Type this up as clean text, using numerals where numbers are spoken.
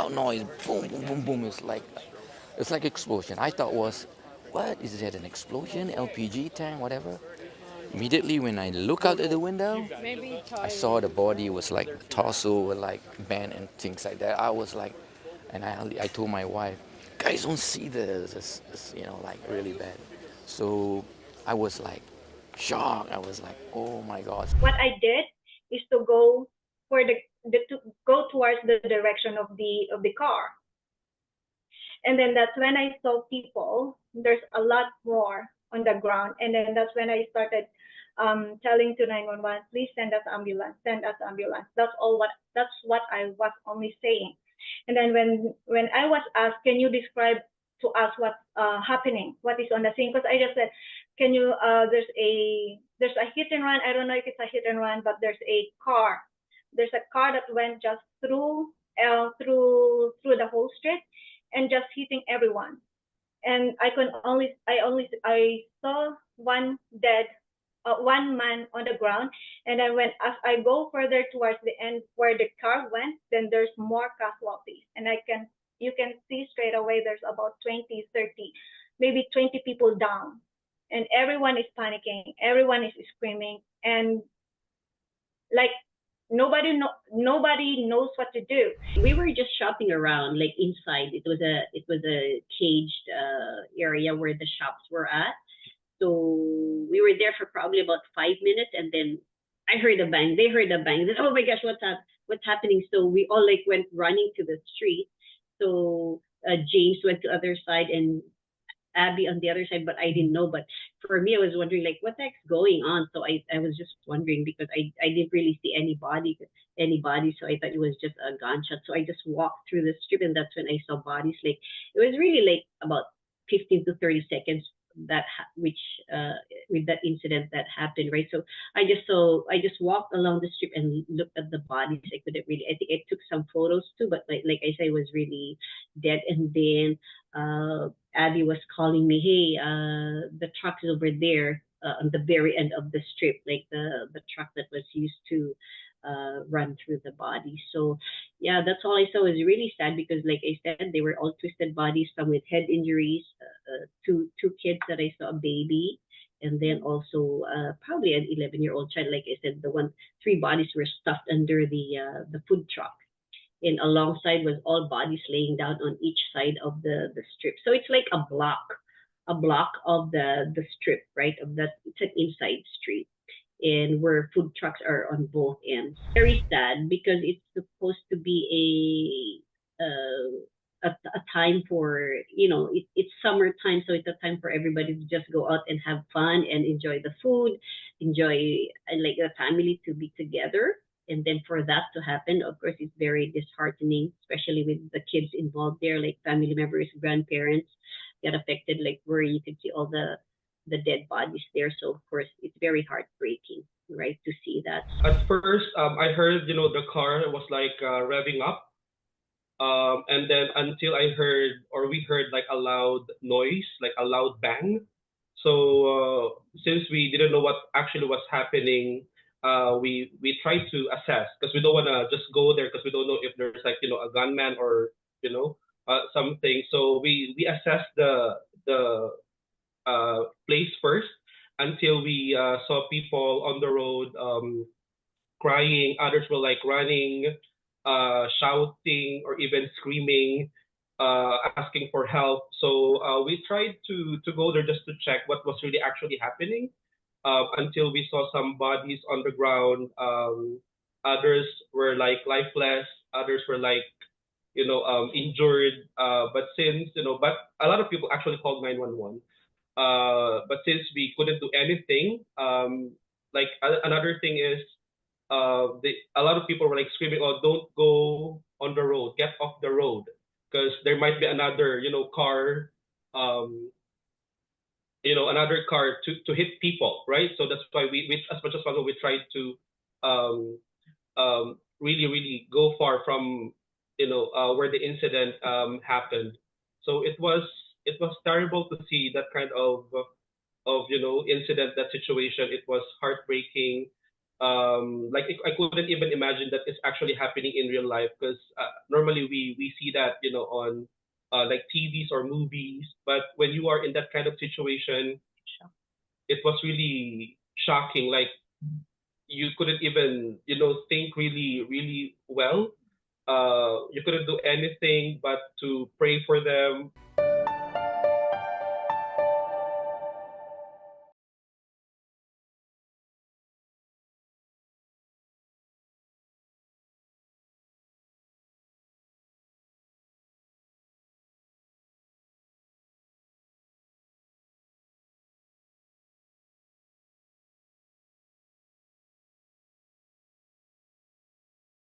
loud noise, boom, boom, boom, boom. It's like explosion. I thought was, what is that? An explosion? LPG tank, whatever. Immediately when I look out at the window, I saw the body was like torso were like bent and things like that. I was like, and I told my wife, guys don't see this. It's like really bad. So I was like shocked. I was like, oh my gosh. What I did is to go for the to go towards the direction of the car. And then that's when I saw people. There's a lot more on the ground. And then that's when I started telling to 911, please send us ambulance, send us ambulance. That's what I was only saying. And then when I was asked, can you describe to us what's happening, what is on the scene? Because I just said, can you? There's a hit and run. I don't know if it's a hit and run, but there's a car. There's a car that went just through the whole street and just hitting everyone. And I saw one man on the ground. And then as I go further towards the end where the car went, then there's more casualties. And you can see straight away there's about 20, 30, maybe 20 people down. And everyone is panicking. Everyone is screaming. And like nobody knows what to do. We were just shopping around, like inside. It was a caged area where the shops were at. So we were there for probably about 5 minutes, and then I heard a bang. They heard a bang. Then, oh my gosh, what's happening? So we all like went running to the street. So James went to the other side, and Abby on the other side, but I didn't know. But for me, I was wondering like what the heck's going on. So I was just wondering because I didn't really see anybody. So I thought it was just a gunshot. So I just walked through the strip, and that's when I saw bodies. Like it was really like about 15 to 30 seconds that which with that incident that happened, right? So I just walked along the strip and looked at the bodies. I couldn't really. I think I took some photos too, but like I said, it was really dead. And then Abby was calling me, hey, the truck is over there on the very end of the strip, like the truck that was used to run through the body. So yeah, that's all I saw. It was really sad because, like I said, they were all twisted bodies, some with head injuries, two kids that I saw, a baby, and then also probably an 11-year-old child. Like I said, three bodies were stuffed under the food truck, and alongside was all bodies laying down on each side of the strip. So it's like a block of the strip, right? Of that, it's an inside street, and where food trucks are on both ends. Very sad because it's supposed to be a time for it's summertime, so it's a time for everybody to just go out and have fun and enjoy the food, enjoy like the family to be together. And then for that to happen, of course, it's very disheartening, especially with the kids involved there, like family members, grandparents get affected, like where you can see all the dead bodies there. So of course, it's very heartbreaking, right, to see that. At first, I heard the car was like revving up, and then until I heard or we heard like a loud noise, like a loud bang. So since we didn't know what actually was happening, we tried to assess because we don't want to just go there because we don't know if there's like a gunman or something. So we assessed the place first until we saw people on the road crying. Others were like running, shouting, or even screaming, asking for help. So we tried to go there just to check what was really actually happening. Until we saw some bodies on the ground. Others were like lifeless. Others were like injured. But a lot of people actually called 911. But since we couldn't do anything, like another thing is, a lot of people were like screaming, "Oh, don't go on the road, get off the road," because there might be another, car, another car to hit people, right? So that's why we as much as possible, we tried to um, really, really go far from, where the incident happened. So it was terrible to see that kind of incident, that situation. It was heartbreaking. like I couldn't even imagine that it's actually happening in real life, because normally we see that, you know, on like TVs or movies, but when you are in that kind of situation, it was really shocking. Like you couldn't even, you know, think really well. You couldn't do anything but to pray for them.